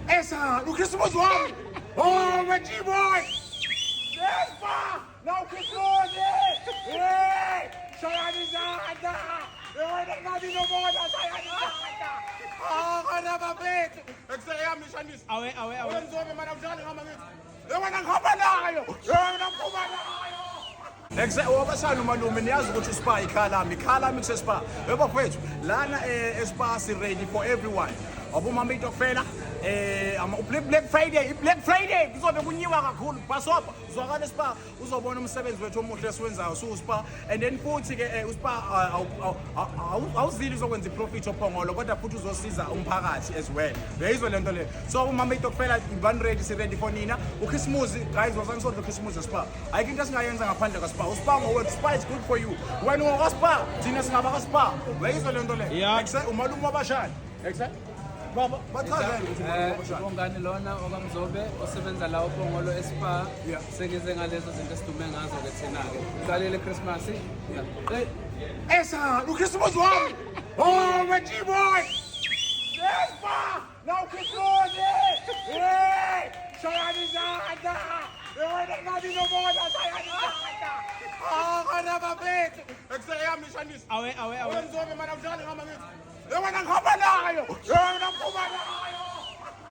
Essa, no Christmas one. Oh, my G-boy. Yes, pa. Now Christmas. Hey, Sayani Zahanda. Nagnabi no mo na Sayani Zahanda. Kanababit. Nagsayam ni Shanis. Awe. Walang zobe managdali nga mangit. Ewan ang kabala kayo. Ewan ang kumala kayo. Wabasana umalume niyazi ukuthi uSpa ikhalami kusespa bafowethu lana eSpa si ready for everyone abomama itofela Black Friday kuzobe kunyiwa kakhulu basopa uzwakala eSpa uzobona umsebenzi wethu omuhle esiwenzayo uSpa and then futhi ke uSpa awuzili uzokwenza iprofit ophongolo kodwa futhi uzosiza umphakathi as well beyizwe lento le so umama itofela iban ready si ready for nina uChristmas guys wasangisonto Christmas eSpa ayikho into esingayenza ngaphandle kaSpa uSpa ngowethu Spa is good for you wena ngoSpa thina singaba kaSpa beyizwe lento le umalume wabashana exactly Baba, Bongani lona okamzobe osebenza la uPhongolo eSpa sengize ngalezo zinto esidume ngazo ke thina ke uqalile Christmas Esa, no Christmas one. Oh, my G-boy. Yes, pa. Now Christmas. Hey, Sayani Zahanda. Nagnabi no mo na Sayani Zahanda. Kanababit. Nagsayam ni Shanis. Awe. Walang zobe managdali nga mangit. Ewan ang kabala kayo. Ewan ang kumala kayo.